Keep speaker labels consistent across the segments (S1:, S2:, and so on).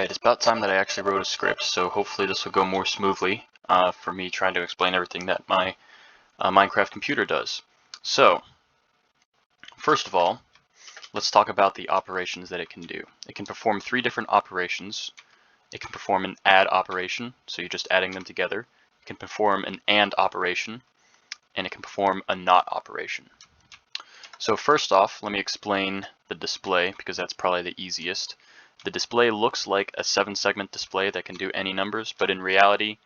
S1: Alright, it's about time that I actually wrote a script, so hopefully this will go more smoothly for me trying to explain everything that my Minecraft computer does. So, first of all, let's talk about the operations that it can do. It can perform 3 different operations. It can perform an add operation, so you're just adding them together. It can perform an AND operation, and it can perform a NOT operation. So first off, let me explain the display, because that's probably the easiest. The display looks like a 7-segment display that can do any numbers, but in reality,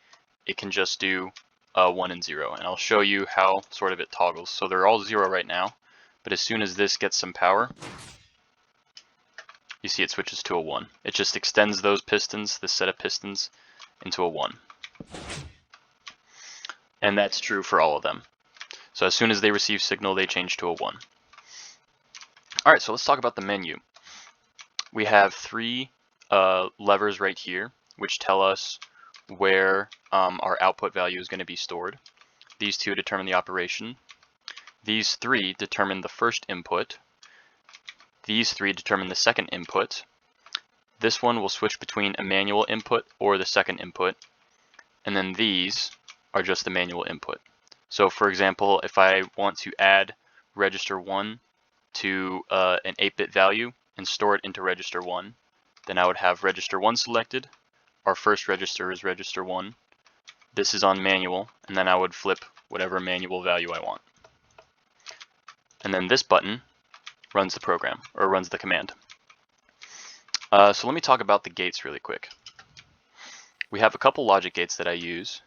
S1: it can just do 1 and 0. And I'll show you how sort of it toggles. So they're all 0 right now, but as soon as this gets some power, you see it switches to a 1. It just extends those pistons, this set of pistons, into a 1. And that's true for all of them. So as soon as they receive signal, they change to a 1. Alright, so let's talk about the menu. We have 3 levers right here, which tell us where our output value is going to be stored. These 2 determine the operation. These 3 determine the first input. These 3 determine the second input. This one will switch between a manual input or the second input. And then these are just the manual input. So for example, if I want to add register 1 to an 8-bit value and store it into register 1, then I would have register 1 selected. Our first register is register 1. This is on manual, and then I would flip whatever manual value I want. And then this button runs the program, or runs the command. So let me talk about the gates really quick. We have a couple logic gates that I use.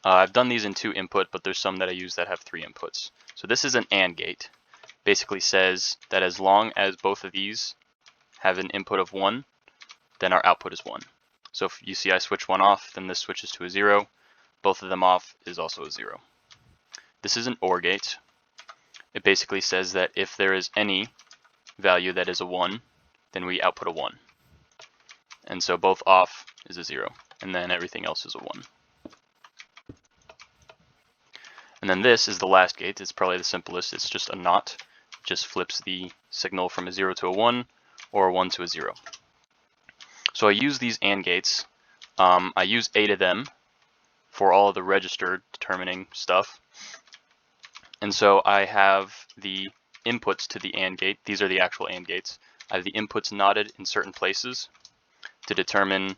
S1: I've done these in 2 input, but there's some that I use that have 3 inputs. So this is an AND gate. Basically says that as long as both of these have an input of 1, then our output is 1. So if you see I switch one off, then this switches to a 0. Both of them off is also a 0. This is an OR gate. It basically says that if there is any value that is a 1, then we output a 1. And so both off is a 0, and then everything else is a 1. And then this is the last gate. It's probably the simplest. It's just a NOT. It just flips the signal from a 0 to a 1, or a 1 to a 0. So I use these AND gates. I use 8 of them for all of the register determining stuff. And so I have the inputs to the AND gate. These are the actual AND gates. I have the inputs knotted in certain places to determine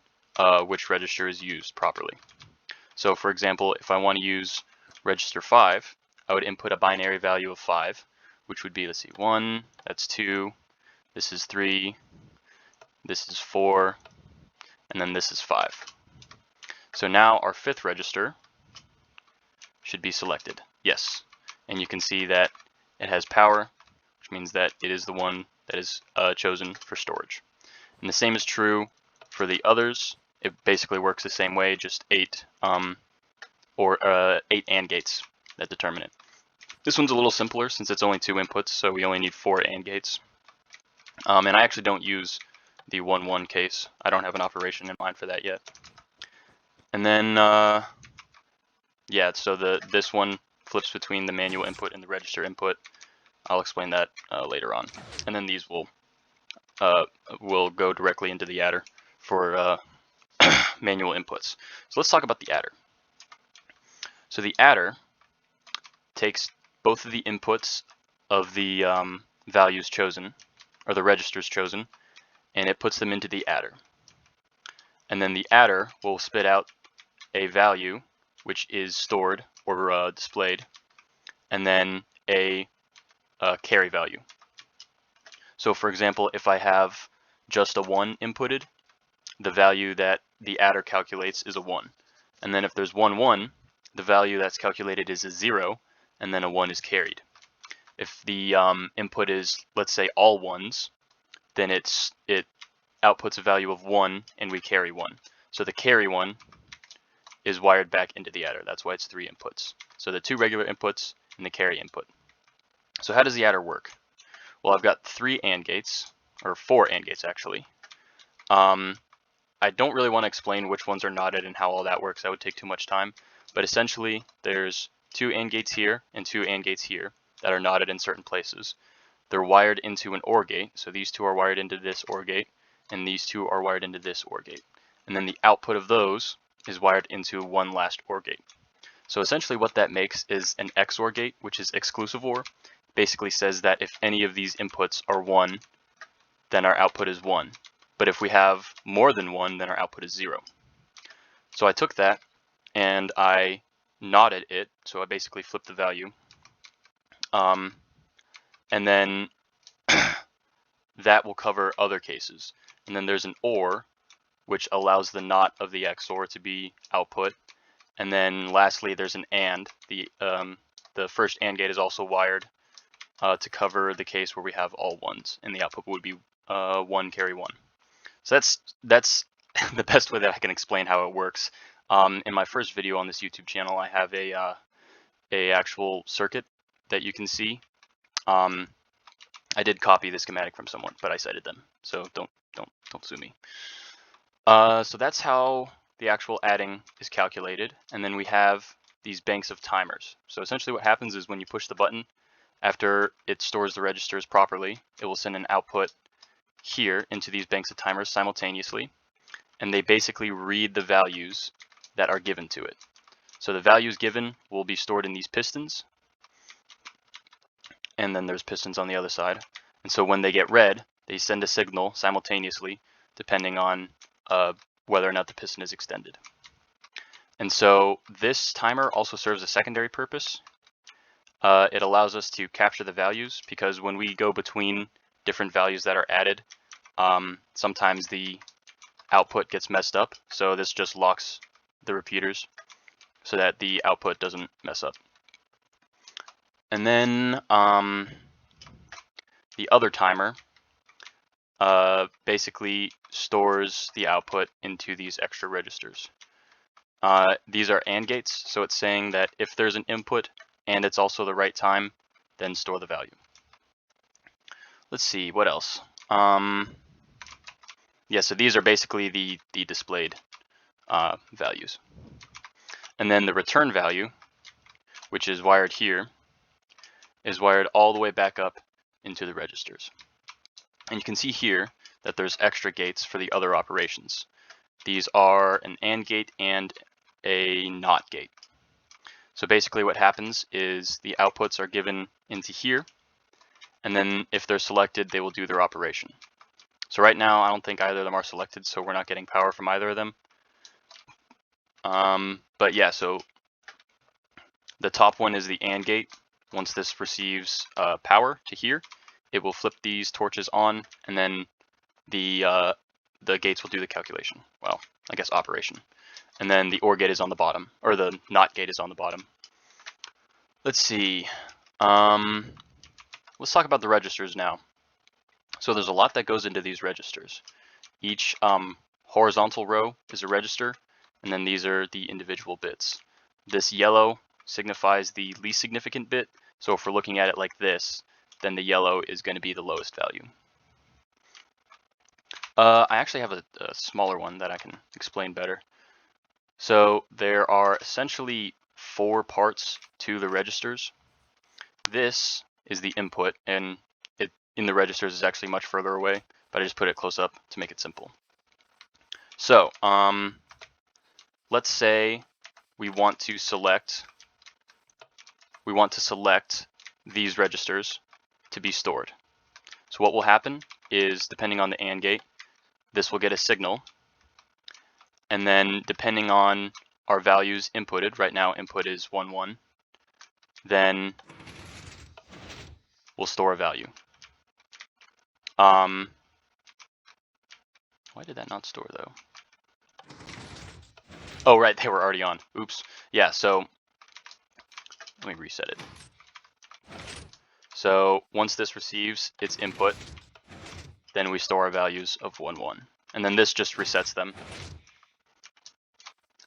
S1: which register is used properly. So for example, if I want to use register 5, I would input a binary value of 5, which would be, let's see, 1, that's 2, this is 3, this is 4, and then this is 5. So now our 5th register should be selected, yes. And you can see that it has power, which means that it is the one that is chosen for storage. And the same is true for the others. It basically works the same way, just 8 AND gates that determine it. This one's a little simpler since it's only 2 inputs, so we only need 4 AND gates. And I actually don't use the 1-1 case. I don't have an operation in mind for that yet. And then, yeah, so this one flips between the manual input and the register input. I'll explain that later on. And then these will go directly into the adder for manual inputs. So let's talk about the adder. So the adder takes both of the inputs of the values chosen, or the registers chosen, and it puts them into the adder. And then the adder will spit out a value which is stored or displayed, and then a carry value. So for example, if I have just a 1 inputted, the value that the adder calculates is a 1. And then if there's 1, 1, the value that's calculated is a 0, and then a 1 is carried. If the input is, let's say, all 1s, then it outputs a value of 1, and we carry 1. So the carry 1 is wired back into the adder. That's why it's 3 inputs. So the 2 regular inputs and the carry input. So how does the adder work? Well, I've got 3 AND gates, or 4 AND gates actually. I don't really want to explain which ones are knotted and how all that works. That would take too much time. But essentially, there's 2 AND gates here and 2 AND gates here that are knotted in certain places. They're wired into an OR gate. So these 2 are wired into this OR gate, and these 2 are wired into this OR gate. and then the output of those is wired into one last OR gate. So essentially what that makes is an XOR gate, which is exclusive OR. Basically says that if any of these inputs are 1, then our output is 1. But if we have more than 1, then our output is 0. So I took that and I knotted it, so I basically flipped the value. And then that will cover other cases. And then there's an OR, which allows the NOT of the XOR to be output. And then lastly, there's an AND. The first AND gate is also wired to cover the case where we have all 1s, and the output would be 1 carry 1. So that's the best way that I can explain how it works. In my first video on this YouTube channel, I have a actual circuit that you can see. I did copy the schematic from someone, but I cited them, so don't sue me. So that's how the actual adding is calculated, and then we have these banks of timers. So essentially what happens is when you push the button, after it stores the registers properly, it will send an output here into these banks of timers simultaneously, and they basically read the values that are given to it. So the values given will be stored in these pistons, and then there's pistons on the other side. And so when they get read, they send a signal simultaneously depending on whether or not the piston is extended. And so this timer also serves a secondary purpose. It allows us to capture the values, because when we go between different values that are added, sometimes the output gets messed up. So this just locks the repeaters so that the output doesn't mess up. And then the other timer basically stores the output into these extra registers. These are AND gates, so it's saying that if there's an input and it's also the right time, then store the value. Let's see, what else? Yeah, so these are basically the displayed values. And then the return value, which is wired here, is wired all the way back up into the registers. And you can see here that there's extra gates for the other operations. These are an AND gate and a NOT gate. So basically what happens is the outputs are given into here, and then if they're selected, they will do their operation. So right now I don't think either of them are selected, so we're not getting power from either of them. But yeah, so the top one is the AND gate. Once this receives power to here, it will flip these torches on, and then the gates will do the calculation. Well, I guess operation. And then the OR gate is on the bottom, or the NOT gate is on the bottom. Let's see. Let's talk about the registers now. So there's a lot that goes into these registers. Each horizontal row is a register, and then these are the individual bits. This yellow signifies the least significant bit. So if we're looking at it like this, then the yellow is going to be the lowest value. I actually have a smaller one that I can explain better. So there are essentially 4 parts to the registers. This is the input, and it in the registers is actually much further away, but I just put it close up to make it simple. So let's say we want to select these registers to be stored. So what will happen is, depending on the AND gate, this will get a signal, and then depending on our values inputted, right now input is 1, 1, then we'll store a value. Why did that not store though? Oh right, they were already on. Oops. Yeah, so let me reset it. So once this receives its input, then we store our values of 1, 1. And then this just resets them.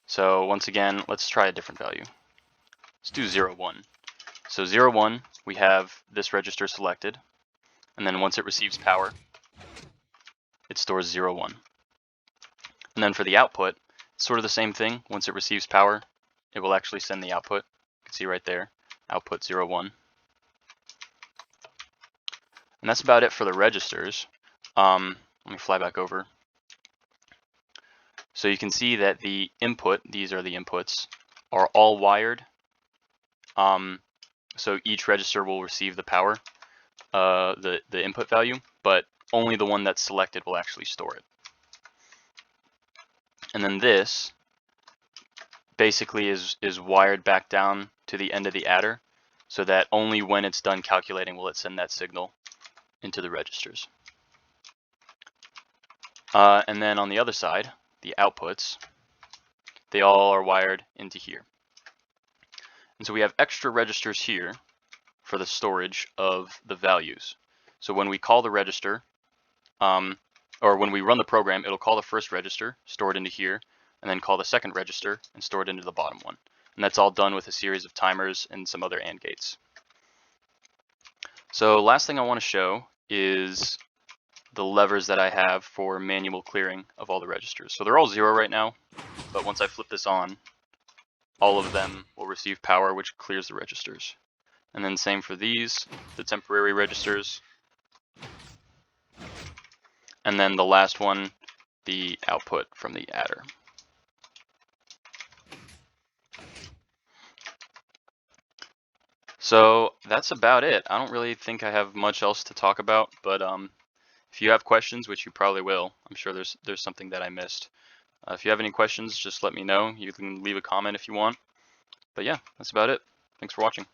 S1: So once again, let's try a different value. Let's do 0, 1. So 0, 1, we have this register selected. And then once it receives power, it stores 0, 1. And then for the output, it's sort of the same thing. Once it receives power, it will actually send the output. You can see right there, output 0, 1. And that's about it for the registers. Let me fly back over. So you can see that the input, these are the inputs, are all wired. So each register will receive the power, the input value, but only the one that's selected will actually store it. And then this basically is wired back down to the end of the adder, so that only when it's done calculating will it send that signal into the registers. And then on the other side, the outputs, they all are wired into here. And so we have extra registers here for the storage of the values. So when we call the register, or when we run the program, it'll call the first register, store it into here, and then call the second register and store it into the bottom one. And that's all done with a series of timers and some other AND gates. So last thing I want to show is the levers that I have for manual clearing of all the registers. So they're all 0 right now, but once I flip this on, all of them will receive power, which clears the registers. And then same for these, the temporary registers. And then the last one, the output from the adder. So that's about it. I don't really think I have much else to talk about, but if you have questions, which you probably will, I'm sure there's something that I missed. If you have any questions, just let me know. You can leave a comment if you want. But yeah, that's about it. Thanks for watching.